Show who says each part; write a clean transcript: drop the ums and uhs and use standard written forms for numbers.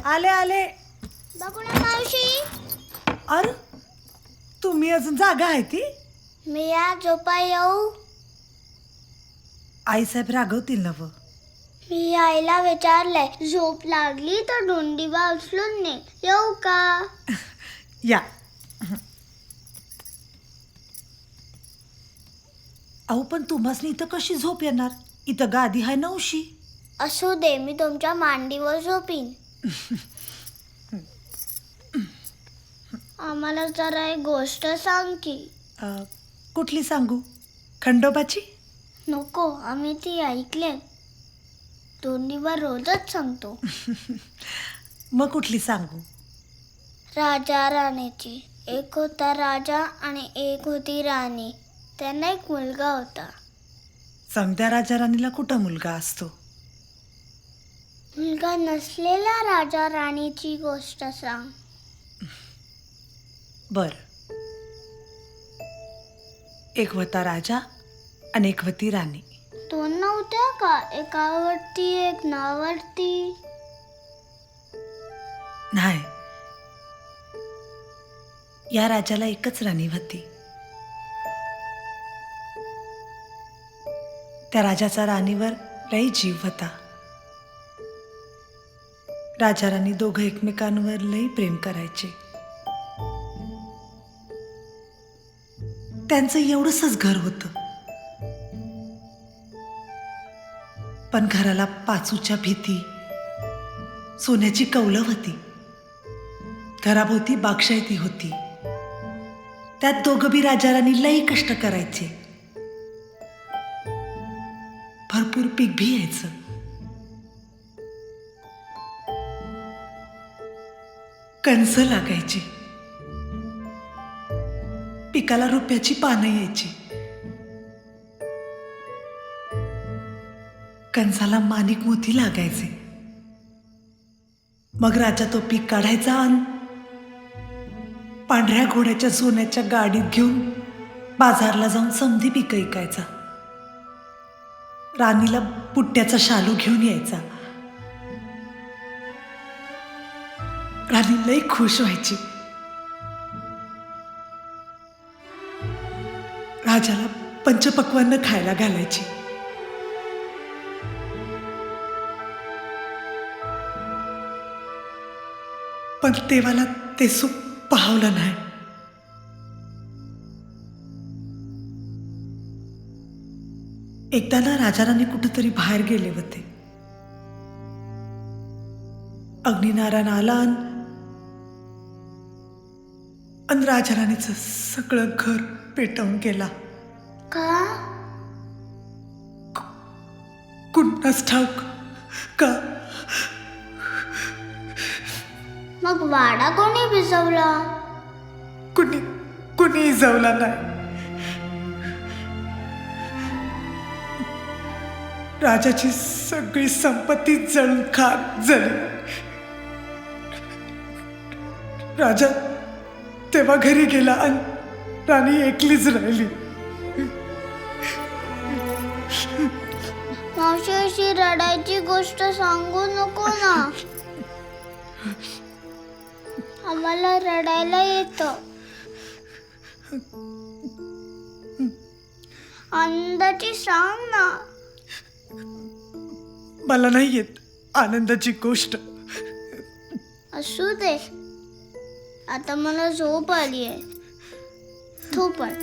Speaker 1: आले आले.
Speaker 2: बघू ना मावशी.
Speaker 1: अरे तुम्ही अजून जागा आहे ती?
Speaker 2: मी या झोपा येऊ?
Speaker 1: आईसाहेब रागवतील ना व.
Speaker 2: मी आईला विचारलंय, झोप लागली तर डोंडीबा उचलून ने. येऊ का?
Speaker 1: या. अहो पण तुम्हासनी इथं कशी झोप येणार? इथं गादी आहे नऊशी.
Speaker 2: असू दे, मी तुमच्या मांडीवर झोपीन. आम्हाला जरा एक गोष्ट सांग की.
Speaker 1: कुठली सांगू? खंडोबाची?
Speaker 2: नको, आम्ही ती ऐकले. डोंडीबा रोजच सांगतो.
Speaker 1: मग कुठली सांगू?
Speaker 2: राजा राणीची. एक होता राजा आणि एक होती राणी. त्यांना एक मुलगा होता.
Speaker 1: समद्या राजा राणीला कुठं मुलगा असतो?
Speaker 2: मुलगा नसलेल्या राजा राणीची गोष्ट सांग.
Speaker 1: बर. एक होता राजा आणि एक होती राणी.
Speaker 2: दोन नव्हत्या का? एकावरती एक नावरती.
Speaker 1: नाही, या राजाला एकच राणी होती. त्या राजाचा राणीवर लई जीव होता. राजा राणी दोघं एकमेकांवर लई प्रेम करायचे. त्यांचं एवढंच घर होतं, पण घराला पाचूच्या भीती, सोन्याची कौलं होती. घराभोवती बागशायती होती. त्यात दोघं बी राजा राणी लई कष्ट करायचे. भरपूर पीक भी यायचं. कणसं लागायची. पिकाला रुपयाची पानं यायची. कणसाला माणिक मोती लागायचे. मग राजा तो पीक काढायचा आणि पांढऱ्या घोड्याच्या सोन्याच्या गाडीत घेऊन बाजारला जाऊन समधी पीक ऐकायचा. राणीला पुट्ट्याचा शालू घेऊन यायचा. राणी लई खुश व्हायची. राजाला पंचपक्वान्न खायला घालायची. पण देवाला ते सुख पाहवलं नाही. एकदा ना राजा राणी कुठेतरी बाहेर गेले होते. अग्निनारायण आला आणि राजा राणीचं सगळं घर पेटवून गेला.
Speaker 2: का?
Speaker 1: कुणास ठाऊक का.
Speaker 2: मग वाडा कोणी भिजवला?
Speaker 1: कुणी जावला नाही. राजाची सगळी संपत्ती जळून खाक झाली. राजा तेव्हा घरी गेला आणि राणी एकलीच राहिली.
Speaker 2: मावशी, अशी रडायची गोष्ट सांगू नको ना. आम्हाला रडायला येतं. आनंदाची सांग ना.
Speaker 1: मला नाही येत आनंदाची गोष्ट.
Speaker 2: असू दे, आता मला झोप आली आहे. तू पण.